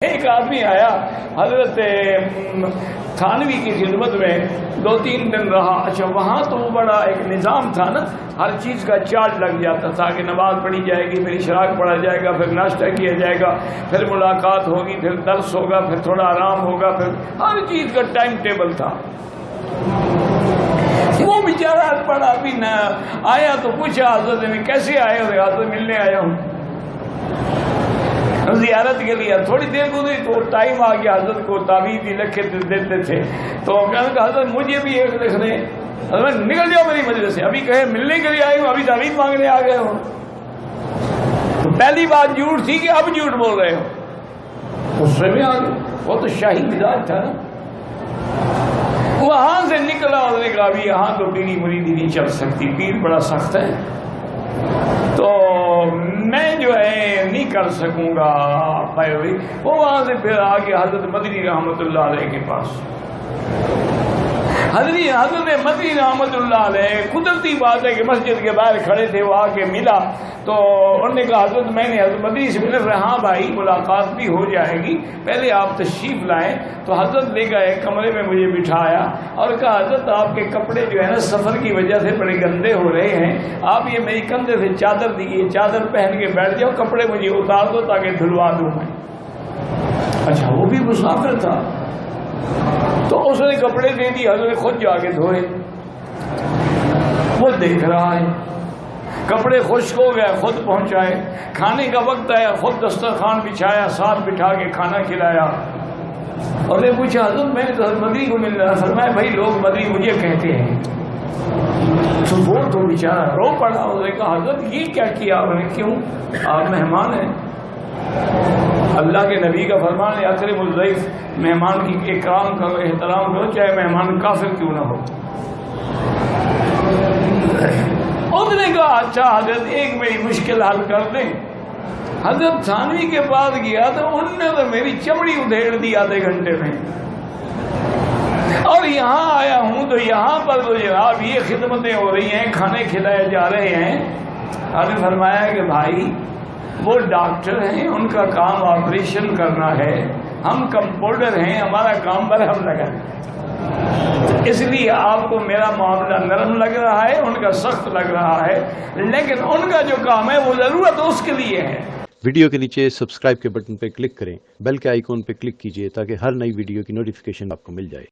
ایک آدمی آیا حضرت تھانوی کی خدمت میں 2-3 دن رہا. اچھا وہاں تو بڑا ایک نظام تھا نا، ہر چیز کا چارج لگ جاتا تھا کہ نماز پڑھی جائے گی، پھر اشراق پڑھا جائے گا، پھر ناشتہ کیا جائے گا، پھر ملاقات ہوگی، پھر درس ہوگا، پھر تھوڑا آرام ہوگا، پھر ہر چیز کا ٹائم ٹیبل تھا. وہ بیچارہ پڑھا بھی نہ آیا تو پوچھا حضرت نے کیسے آئے ہو؟ حضرت ملنے آیا ہوں زیارت کے لیے. تھوڑی دیر گزری تو ٹائم آ گیا، حضرت کو تعویذ ہی لکھ کے دیتے تھے تو کہنے کہ حضرت مجھے بھی ایک لکھ دیں. حضرت نکل جاؤ میری مجلس سے، ابھی کہے ملنے کے لیے آئی ہوں، ابھی تعویذ مانگنے آ گئے ہو. تو پہلی بات جھوٹ تھی کہ اب جھوٹ بول رہے ہو. غصے میں آ گئے، وہ تو شاہی مزاج تھا نا. وہاں سے نکلا اور نے کہا ابھی یہاں تو پیری مریدی نہیں چل سکتی، پیر بڑا سخت ہے، تو میں جو ہے نہیں کر سکوں گا پیروی. وہ وہاں سے پھر آگے حضرت مدنی رحمت اللہ علیہ کے پاس. حضرت مدنی رحمت اللہ علیہ، قدرتی بات ہے کہ مسجد کے باہر کھڑے تھے، وہ آ کے ملا تو انہوں نے کہا حضرت میں نے حضرت مدنی سے ملا. ہاں بھائی ملاقات بھی ہو جائے گی، پہلے آپ تشریف لائیں. تو حضرت نے کہا ایک کمرے میں مجھے بٹھایا اور کہا حضرت آپ کے کپڑے جو ہے نا سفر کی وجہ سے بڑے گندے ہو رہے ہیں، آپ یہ میری کندھے سے چادر دیجیے، چادر پہن کے بیٹھ جاؤ، کپڑے مجھے اتار دو تاکہ دھلوا دوں میں. اچھا وہ بھی مسافر تھا تو اس نے کپڑے دے دی، حضرت نے خود جا کے دھوئے. وہ دیکھ رہا ہے کپڑے خشک ہو گئے، خود پہنچائے. کھانے کا وقت آیا، خود دسترخوان بچھایا، ساتھ بٹھا کے کھانا کھلایا. اور نے پوچھا حضرت میں نے تو حضرت مدنی کو مل رہا. فرمایا بھائی لوگ مدنی مجھے کہتے ہیں. تو وہ تو بیچارہ رو پڑا. اس نے کہا حضرت یہ کیا کیا آپ نے؟ کیوں؟ آپ مہمان ہیں. اللہ کے نبی کا فرمان ہے اکرم الضیف، مہمان کی اکرام کرو، احترام کرو، چاہے مہمان کافر کیوں نہ ہو. اس نے کہا اچھا حضرت ایک میری مشکل حل کر دیں. حضرت تھانوی کے پاس گیا تو انہوں نے تو میری چمڑی ادھیڑ دی آدھے گھنٹے میں. اور یہاں آیا ہوں تو یہاں پر تو جناب یہ خدمتیں ہو رہی ہیں، کھانے کھلائے جا رہے ہیں. آپ نے فرمایا کہ بھائی وہ ڈاکٹر ہیں، ان کا کام آپریشن کرنا ہے، ہم کمپاؤنڈر ہیں، ہمارا کام برہم لگا ہے. اس لیے آپ کو میرا معاملہ نرم لگ رہا ہے، ان کا سخت لگ رہا ہے، لیکن ان کا جو کام ہے وہ ضرورت اس کے لیے ہے. ویڈیو کے نیچے سبسکرائب کے بٹن پہ کلک کریں، بیل کے آئیکن پہ کلک کیجئے تاکہ ہر نئی ویڈیو کی نوٹیفیکیشن آپ کو مل جائے.